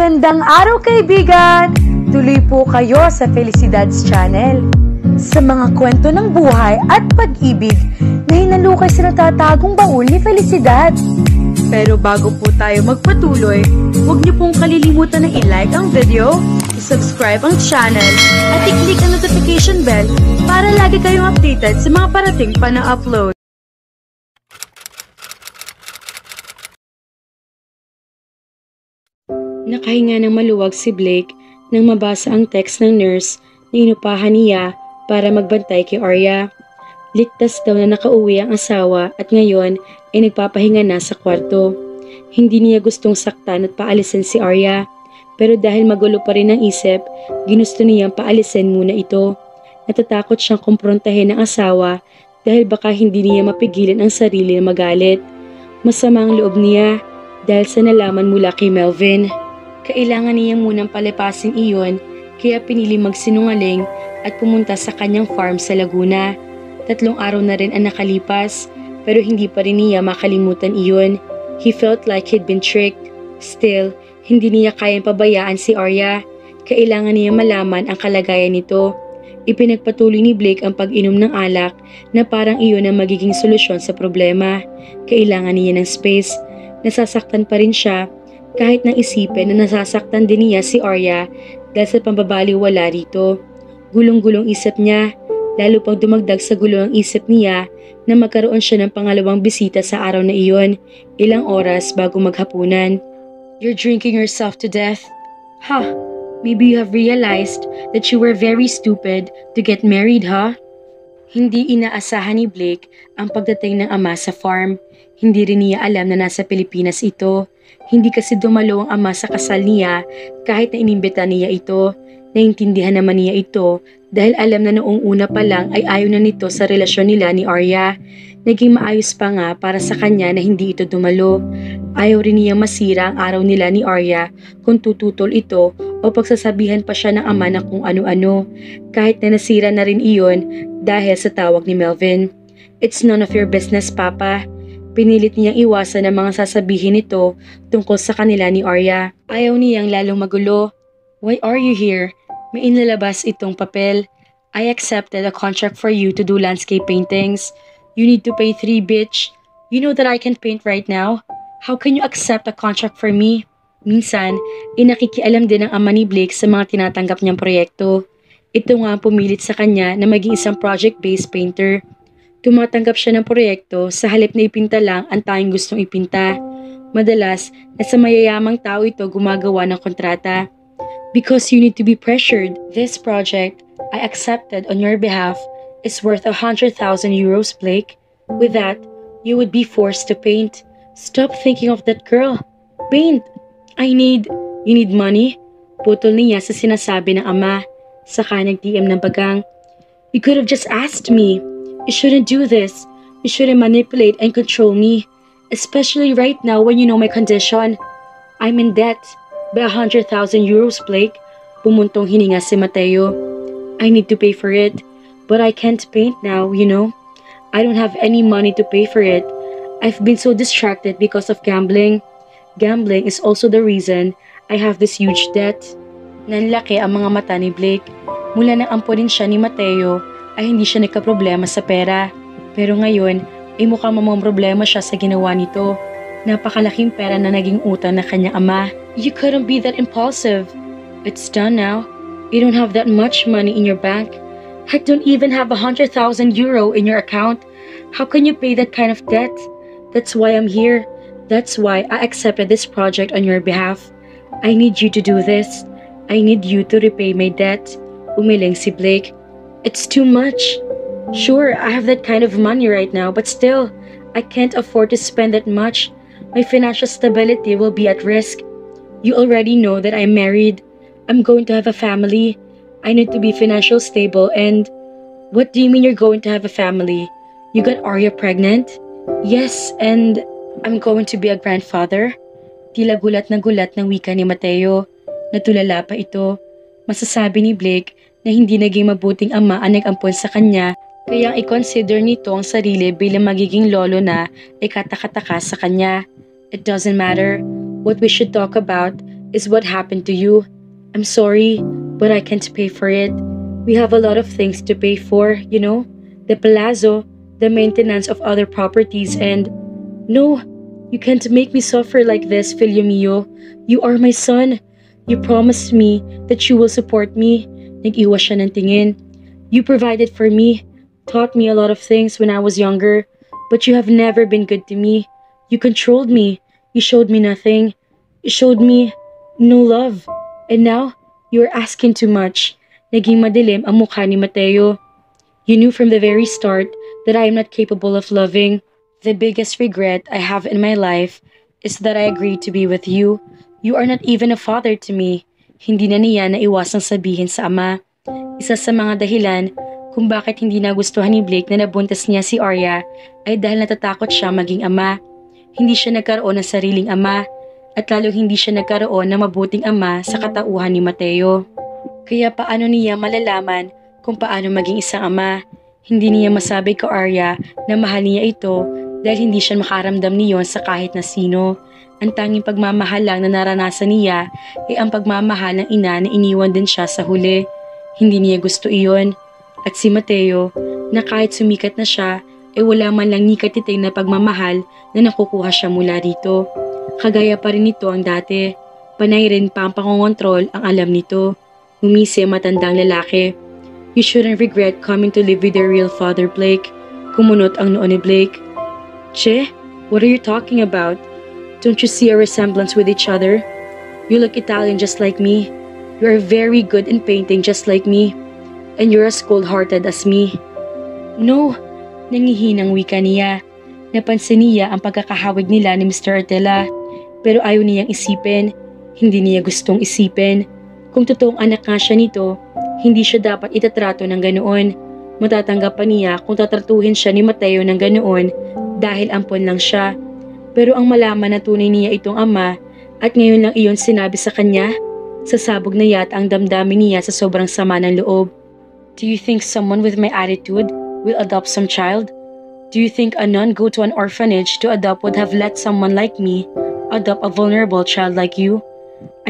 Magandang araw kaibigan! Tuloy po kayo sa Felicidad's Channel. Sa mga kwento ng buhay at pag-ibig na hinalukay sa natatagong baul ni Felicidad. Pero bago po tayo magpatuloy, huwag niyo pong kalilimutan na i-like ang video, i-subscribe ang channel, at i-click ang notification bell para lagi kayong updated sa mga parating pa na upload. Nakahinga ng maluwag si Blake nang mabasa ang text ng nurse na inupahan niya para magbantay kay Arya. Ligtas daw na nakauwi ang asawa at ngayon ay nagpapahinga na sa kwarto. Hindi niya gustong saktan at paalisin si Arya, pero dahil magulo pa rin ang isip, ginusto niyang paalisin muna ito. Natatakot siyang kumprontahin ang asawa dahil baka hindi niya mapigilan ang sarili na magalit. Masama ang loob niya dahil sa nalaman mula kay Melvin. Kailangan niya munang palipasin iyon kaya pinili magsinungaling at pumunta sa kanyang farm sa Laguna. 3 araw na rin ang nakalipas pero hindi pa rin niya makalimutan iyon. He felt like he'd been tricked. Still, hindi niya kayang pabayaan si Arya. Kailangan niya malaman ang kalagayan nito. Ipinagpatuloy ni Blake ang pag-inom ng alak na parang iyon ang magiging solusyon sa problema. Kailangan niya ng space. Nasasaktan pa rin siya kahit nang isipin na nasasaktan din niya si Arya dahil sa pambabaliwala rito. Gulong-gulong isip niya, lalo pang dumagdag sa gulo ang isip niya na magkaroon siya ng pangalawang bisita sa araw na iyon, ilang oras bago maghapunan. You're drinking yourself to death? Ha? Maybe you have realized that you were very stupid to get married, huh? Hindi inaasahan ni Blake ang pagdating ng ama sa farm. Hindi rin niya alam na nasa Pilipinas ito. Hindi kasi dumalo ang ama sa kasal niya kahit na inimbita niya ito. Naintindihan naman niya ito dahil alam na noong una pa lang ay ayaw na nito sa relasyon nila ni Arya. Naging maayos pa nga para sa kanya na hindi ito dumalo. Ayaw rin niya masira ang araw nila ni Arya kung tututol ito o pagsasabihan pa siya ng ama na kung ano-ano. Kahit na nasira na rin iyon dahil sa tawag ni Melvin. It's none of your business, Papa. Pinilit niyang iwasan ang mga sasabihin nito tungkol sa kanila ni Arya. Ayaw niyang lalong magulo. Why are you here? May inlalabas itong papel. I accepted a contract for you to do landscape paintings. You need to pay 3 bitch. You know that I can paint right now. How can you accept a contract for me? Minsan, inakikialam din ang ama ni Blake sa mga tinatanggap niyang proyekto. Ito nga ang pumilit sa kanya na maging isang project-based painter. Tumatanggap siya ng proyekto sa halip na ipinta lang ang tanging gustong ipinta. Madalas, nasa mayayamang tao ito gumagawa ng kontrata. Because you need to be pressured. This project I accepted on your behalf is worth 100,000 euros, Blake. With that, you would be forced to paint. Stop thinking of that girl. Paint. You need money? Putol niya sa sinasabi ng ama. Saka nag-DM ng bagang. You could have just asked me. You shouldn't do this. You shouldn't manipulate and control me. Especially right now when you know my condition. I'm in debt by 100,000 euros, Blake. Pumuntong hininga si Mateo. I need to pay for it. But I can't paint now, you know. I don't have any money to pay for it. I've been so distracted because of gambling. Gambling is also the reason I have this huge debt. Nanlaki ang mga mata ni Blake. Mula nang ampunin siya ni Mateo, ay hindi siya nagkaproblema sa pera. Pero ngayon, ay mukhang mamang problema siya sa ginawa nito. Napakalaking pera na naging utang na kanyang ama. You couldn't be that impulsive. It's done now. You don't have that much money in your bank. I don't even have 100,000 euro in your account. How can you pay that kind of debt? That's why I'm here. That's why I accepted this project on your behalf. I need you to do this. I need you to repay my debt. Umiling si Blake. It's too much. Sure, I have that kind of money right now, but still, I can't afford to spend that much. My financial stability will be at risk. You already know that I'm married. I'm going to have a family. I need to be financially stable and... What do you mean you're going to have a family? You got Arya pregnant? Yes, and I'm going to be a grandfather. Tila gulat ng wika ni Mateo. Natulala pa ito. Masasabi ni Blake na hindi naging mabuting ama ang nag-ampon sa kanya, kaya i-consider nito ang sarili bilang magiging lolo na ay katakataka sa kanya. It doesn't matter. What we should talk about is what happened to you. I'm sorry, but I can't pay for it. We have a lot of things to pay for, you know? The palazzo, the maintenance of other properties, and... No, you can't make me suffer like this, Filio mio. You are my son. You promised me that you will support me. Nag-iwas siya ng tingin. You provided for me, taught me a lot of things when I was younger, but you have never been good to me. You controlled me. You showed me nothing. You showed me no love. And now, you are asking too much. Naging madilim ang mukha ni Mateo. You knew from the very start that I am not capable of loving. The biggest regret I have in my life is that I agreed to be with you. You are not even a father to me. Hindi na niya naiwasang sabihin sa ama. Isa sa mga dahilan kung bakit hindi nagustuhan ni Blake na nabuntis niya si Arya ay dahil natatakot siya maging ama. Hindi siya nagkaroon ng sariling ama at lalo hindi siya nagkaroon ng mabuting ama sa katauhan ni Mateo. Kaya paano niya malalaman kung paano maging isang ama? Hindi niya masabi kay Arya na mahal niya ito dahil hindi siya makaramdam niyon sa kahit na sino. Ang tanging pagmamahal lang na naranasan niya ay ang pagmamahal ng ina na iniwan din siya sa huli. Hindi niya gusto iyon. At si Mateo, na kahit sumikat na siya, ay wala man lang ni katiting na pagmamahal na nakukuha siya mula rito. Kagaya pa rin nito ang dati. Panay rin pa ang pangongontrol ang alam nito. Umisi ang matandang lalaki. You shouldn't regret coming to live with your real father, Blake. Kumunot ang noo ni Blake. Che, what are you talking about? Don't you see a resemblance with each other? You look Italian just like me. You are very good in painting just like me. And you're as cold-hearted as me. No, nangihinang wika niya. Napansin niya ang pagkakahawig nila ni Mr. Artela. Pero ayaw niyang isipin. Hindi niya gustong isipin. Kung totoong anak nga siya nito, hindi siya dapat itatrato ng ganoon. Matatanggap pa niya kung tatratuhin siya ni Mateo ng ganoon dahil ampon lang siya. Pero ang malaman na tunay niya itong ama at ngayon lang iyon sinabi sa kanya, sasabog na yata ang damdamin niya sa sobrang sama ng loob. Do you think someone with my attitude will adopt some child? Do you think a nun go to an orphanage to adopt would have let someone like me adopt a vulnerable child like you?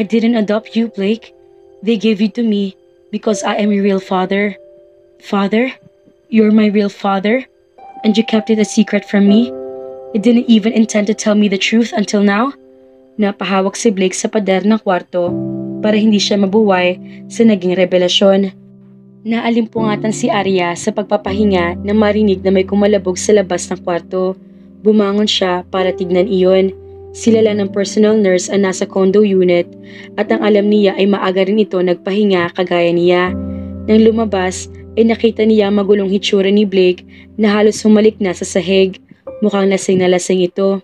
I didn't adopt you, Blake. They gave you to me because I am your real father. Father? You're my real father? And you kept it a secret from me? You didn't even intend to tell me the truth until now? Napahawak si Blake sa pader ng kwarto para hindi siya mabuway sa naging revelasyon. Naalimpungatan si Arya sa pagpapahinga na marinig na may kumalabog sa labas ng kwarto. Bumangon siya para tignan iyon. Sila lang ng personal nurse ang nasa condo unit at ang alam niya ay maaga rin ito nagpahinga kagaya niya. Nang lumabas ay nakita niya magulong hitsura ni Blake na halos humalik na sa sahig. Mukhang lasing na lasing ito.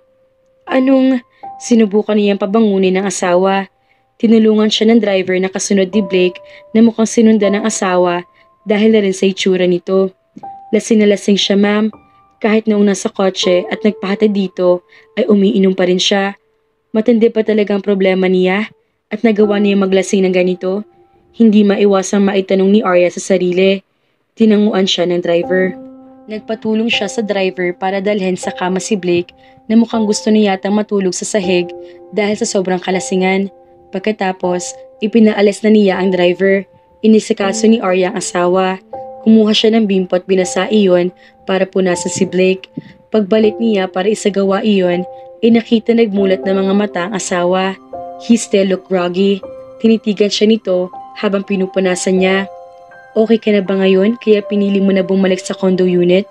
Sinubukan niyang pabangunin ng asawa. Tinulungan siya ng driver na kasunod ni Blake na mukhang sinundan ng asawa dahil na rin sa itsura nito. Lasing na lasing siya, ma'am. Kahit noong nasa kotse at nagpahatid dito ay umiinom pa rin siya. Matindi pa talagang problema niya at nagawa niya maglasing ng ganito. Hindi maiwasang maitanong ni Arya sa sarili. Tinanguan siya ng driver. Nagpatulong siya sa driver para dalhin sa kama si Blake na mukhang gusto niya yatang matulog sa sahig dahil sa sobrang kalasingan. Pagkatapos, ipinaalis na niya ang driver. Inisikaso ni Arya ang asawa. Kumuha siya ng bimpo at binasa iyon para punasan si Blake. Pagbalik niya para isagawa iyon, nakita nagmulat ng mga mata ang asawa. He still looked groggy. Tinitigan siya nito habang pinupunasan niya. Okay ka na ba ngayon kaya pinili mo na bumalik sa condo unit?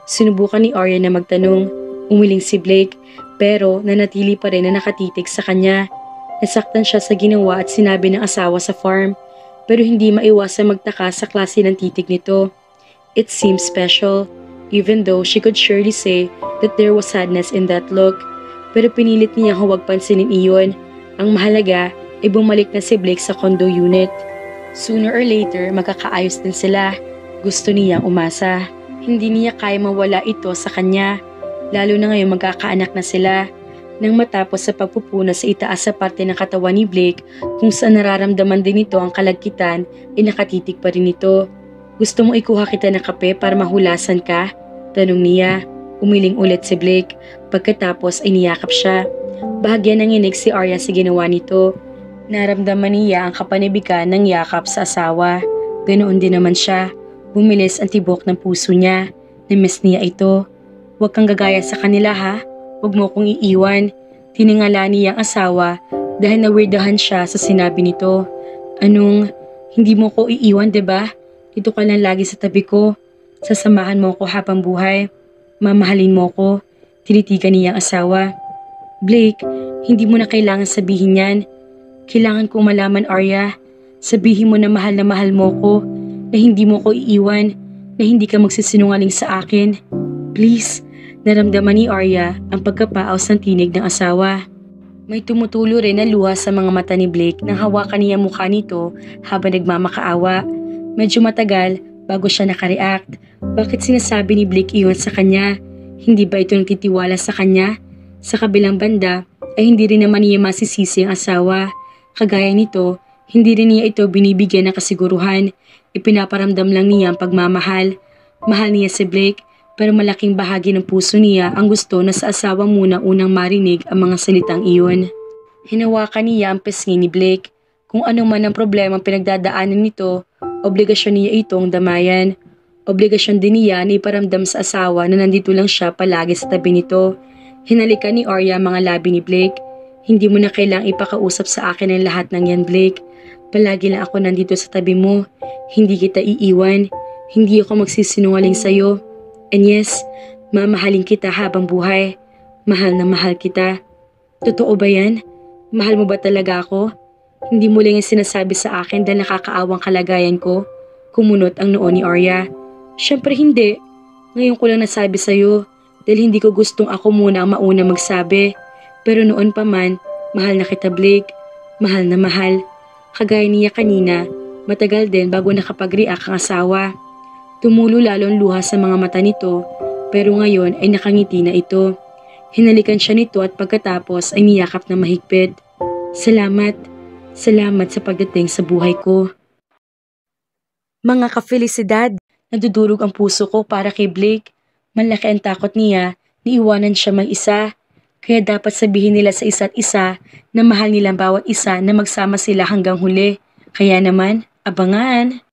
Sinubukan ni Arya na magtanong. Umiling si Blake pero nanatili pa rin na nakatitig sa kanya. Nasaktan siya sa ginawa at sinabi ng asawa sa farm pero hindi maiwasang magtaka sa klase ng titig nito. It seemed special even though she could surely say that there was sadness in that look. Pero pinilit niya huwag pansinin iyon. Ang mahalaga ay bumalik na si Blake sa condo unit. Sooner or later, magkakaayos din sila. Gusto niyang umasa. Hindi niya kaya mawala ito sa kanya. Lalo na ngayon magkakaanak na sila. Nang matapos sa pagpupuna sa itaas sa parte ng katawan ni Blake, kung saan nararamdaman din ito ang kalagkitan, nakatitig pa rin ito. Gusto mo ikuha kita ng kape para mahulasan ka? Tanong niya. Umiling ulit si Blake. Pagkatapos ay niyakap siya. Bahagyan ng inig si Arya sa ginawa nito. Naramdaman niya ang kapanibigan ng yakap sa asawa. Ganoon din naman siya. Bumilis ang tibok ng puso niya. Namiss niya ito. Huwag kang gagaya sa kanila ha. Huwag mo kong iiwan. Tiningala niya ang asawa dahil nawirdahan siya sa sinabi nito. Anong, hindi mo ko iiwan diba? Dito ka lang lagi sa tabi ko. Sasamahan mo ko habang buhay. Mamahalin mo ko. Tinitigan niya ang asawa. Blake, hindi mo na kailangan sabihin yan. Kailangan kong malaman, Arya. Sabihin mo na mahal mo ko, na hindi mo ko iiwan, na hindi ka magsisinungaling sa akin. Please, naramdaman ni Arya ang pagkapaos ng tinig ng asawa. May tumutulo rin na luha sa mga mata ni Blake nang hawakan niya mukha nito habang nagmamakaawa. Medyo matagal bago siya nakareact. Bakit sinasabi ni Blake iyon sa kanya? Hindi ba ito nagtitiwala sa kanya? Sa kabilang banda ay hindi rin naman niya masisisi ang asawa. Kagaya nito, hindi rin niya ito binibigyan ng kasiguruhan. Ipinaparamdam lang niya ang pagmamahal. Mahal niya si Blake, pero malaking bahagi ng puso niya ang gusto na sa asawa muna unang marinig ang mga salitang iyon. Hinawakan niya ang pisngi ni Blake. Kung ano man ang problema pinagdadaanan nito, obligasyon niya itong damayan. Obligasyon din niya na iparamdam sa asawa na nandito lang siya palagi sa tabi nito. Hinalikan ni Arya mga labi ni Blake. Hindi mo na kailang ipakausap sa akin ang lahat ng yan, Blake. Palagi lang ako nandito sa tabi mo. Hindi kita iiwan. Hindi ako magsisinungaling sa'yo. And yes, mamahalin kita habang buhay. Mahal na mahal kita. Totoo ba yan? Mahal mo ba talaga ako? Hindi mo lang yung sinasabi sa akin dahil nakakaawang kalagayan ko. Kumunot ang noo ni Arya. Siyempre hindi. Ngayon ko lang nasabi sa'yo dahil hindi ko gustong ako muna ang mauna magsabi. Pero noon pa man, mahal na kita Blake. Mahal na mahal. Kagaya niya kanina, matagal din bago nakapag-react ang asawa. Tumulo lalo ang luha sa mga mata nito, pero ngayon ay nakangiti na ito. Hinalikan siya nito at pagkatapos ay niyakap na mahigpit. Salamat. Salamat sa pagdating sa buhay ko. Mga kafelisidad, Nadudurog ang puso ko para kay Blake. Malaki ang takot niya na iwanan siya mag-isa. Kaya dapat sabihin nila sa isa't isa na mahal nilang bawat isa na magsama sila hanggang huli. Kaya naman, abangan!